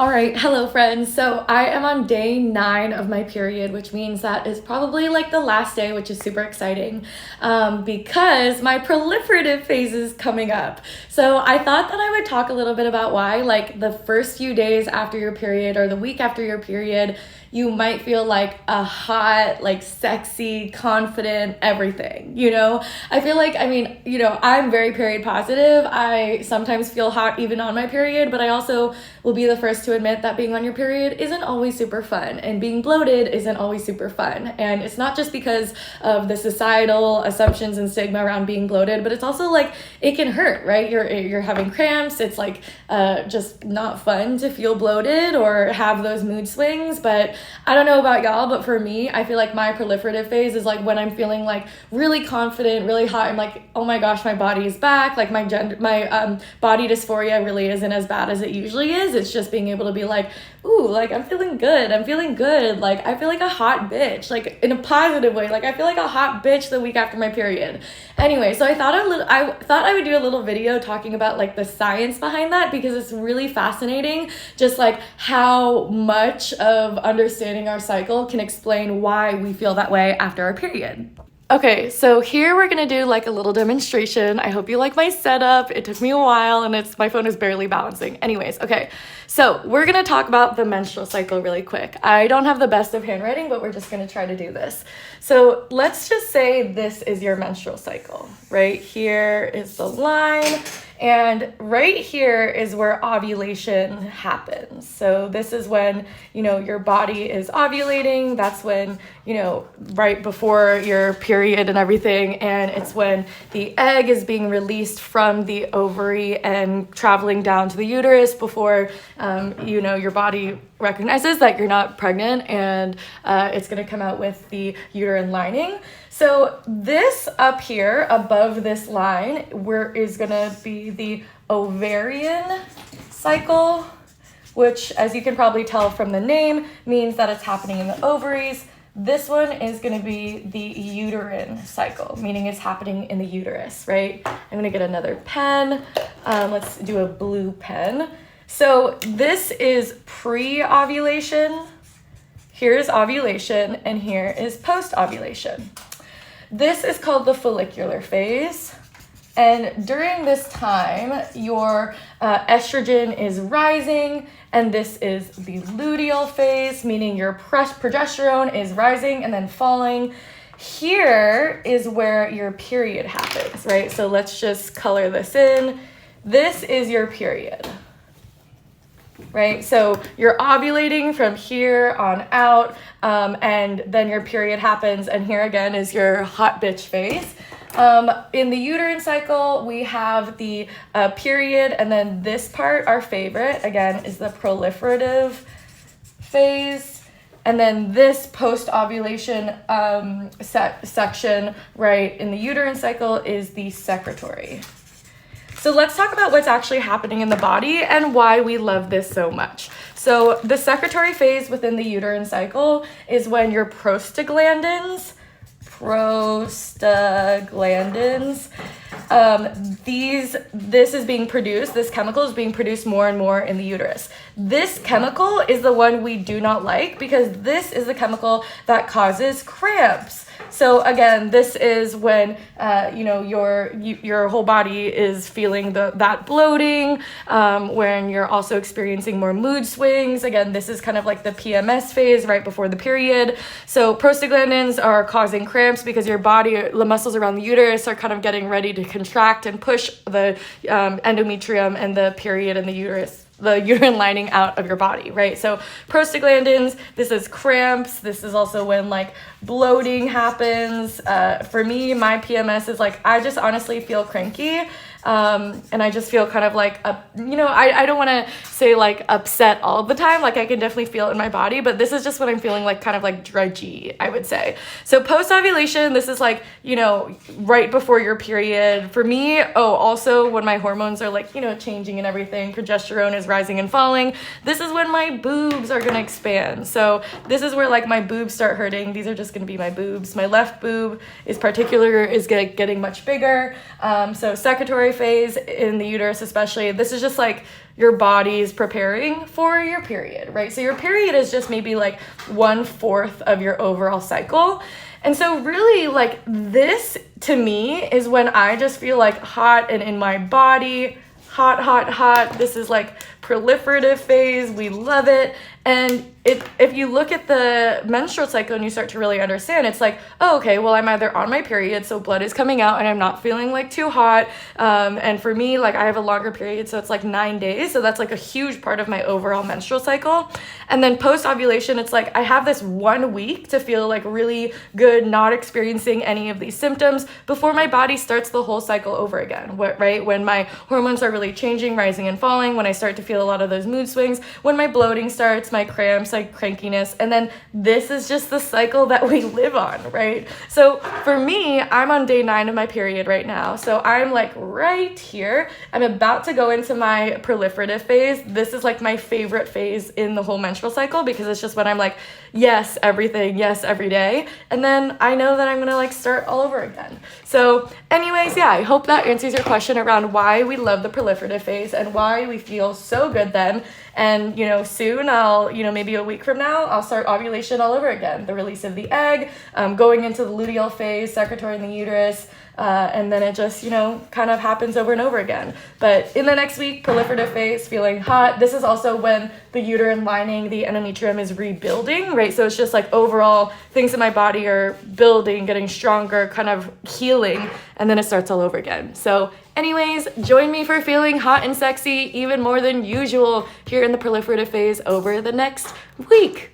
All right, hello friends. So I am on day 9 of my period, which means that is probably like the last day, which is super exciting because my proliferative phase is coming up. So I thought that I would talk a little bit about why, like the first few days after your period or the week after your period, you might feel like a hot, like sexy, confident, everything, you know? I feel like, I'm very period positive. I sometimes feel hot even on my period, but I also will be the first to admit that being on your period isn't always super fun, and being bloated isn't always super fun. And it's not just because of the societal assumptions and stigma around being bloated, but it's also like it can hurt, right? You're having cramps. It's like just not fun to feel bloated or have those mood swings. But I don't know about y'all, but for me, I feel like my proliferative phase is like when I'm feeling like really confident, really hot. I'm like, oh my gosh, my body is back. Like my body dysphoria really isn't as bad as it usually is. It's just being able to be like, ooh, like I'm feeling good. Like I feel like a hot bitch, like in a positive way. Like I feel like a hot bitch the week after my period. Anyway, so I thought I would do a little video talking about like the science behind that, because it's really fascinating, just like how much of understanding our cycle can explain why we feel that way after our period. Okay, so here we're gonna do like a little demonstration. I hope you like my setup. It took me a while and my phone is barely balancing. Anyways, okay, so we're gonna talk about the menstrual cycle really quick. I don't have the best of handwriting, but we're just gonna try to do this. So let's just say this is your menstrual cycle. Right here is the line, and right here is where ovulation happens. So this is when, your body is ovulating. That's when, right before your period and everything. And it's when the egg is being released from the ovary and traveling down to the uterus before, your body recognizes that you're not pregnant, and it's going to come out with the uterine lining. So this up here above this line is going to be the ovarian cycle, which, as you can probably tell from the name, means that it's happening in the ovaries. This one is going to be the uterine cycle, meaning it's happening in the uterus, right? I'm going to get another pen. Let's do a blue pen. So this is pre-ovulation. Here's ovulation, and here is post-ovulation. This is called the follicular phase. And during this time, your estrogen is rising, and this is the luteal phase, meaning your progesterone is rising and then falling. Here is where your period happens, right? So let's just color this in. This is your period, right? So you're ovulating from here on out, and then your period happens, and here again is your hot bitch phase. In the uterine cycle, we have the period, and then this part, our favorite, again, is the proliferative phase. And then this post-ovulation section, right, in the uterine cycle is the secretory. So let's talk about what's actually happening in the body and why we love this so much. So the secretory phase within the uterine cycle is when your prostaglandins, this is being produced, this chemical is being produced more and more in the uterus. This chemical is the one we do not like, because this is the chemical that causes cramps. So again, this is when your whole body is feeling that bloating, when you're also experiencing more mood swings. Again, this is kind of like the PMS phase right before the period. So prostaglandins are causing cramps because your body, the muscles around the uterus, are kind of getting ready to contract and push the endometrium and the period and the uterine lining out of your body, right? So prostaglandins, this is cramps. This is also when like bloating happens. For me, my PMS is like, I just honestly feel cranky. And I just feel kind of like, I don't want to say like upset all the time. Like I can definitely feel it in my body, but this is just what I'm feeling like, kind of like drudgy, I would say. So post-ovulation, this is like, right before your period. For me, also when my hormones are like, changing and everything, progesterone is rising and falling. This is when my boobs are going to expand. So this is where like my boobs start hurting. These are just going to be my boobs. My left boob is getting much bigger. So secretory phase in the uterus especially, this is just like your body's preparing for your period, right? So your period is just maybe like 1/4 of your overall cycle. And so really like this to me is when I just feel like hot and in my body, hot. This is like proliferative phase. We love it. And if you look at the menstrual cycle and you start to really understand, it's like, oh, okay, well, I'm either on my period, so blood is coming out and I'm not feeling like too hot. And for me, like I have a longer period, so it's like 9 days. So that's like a huge part of my overall menstrual cycle. And then post ovulation, it's like I have this 1 week to feel like really good, not experiencing any of these symptoms before my body starts the whole cycle over again, right? When my hormones are really changing, rising and falling, when I start to feel a lot of those mood swings, when my bloating starts, my cramps, like crankiness, and then this is just the cycle that we live on, right? So for me, I'm on day 9 of my period right now. So I'm like right here. I'm about to go into my proliferative phase. This is like my favorite phase in the whole menstrual cycle because it's just when I'm like, yes, everything, yes, every day. And then I know that I'm gonna like start all over again. So anyways, yeah, I hope that answers your question around why we love the proliferative phase and why we feel so good then. And, soon maybe a week from now, I'll start ovulation all over again. The release of the egg, going into the luteal phase, secretory in the uterus, and then it just, kind of happens over and over again. But in the next week, proliferative phase, feeling hot. This is also when the uterine lining, the endometrium is rebuilding, right? So it's just like overall things in my body are building, getting stronger, kind of healing, and then it starts all over again. So anyways, join me for feeling hot and sexy even more than usual here in the proliferative phase over the next week.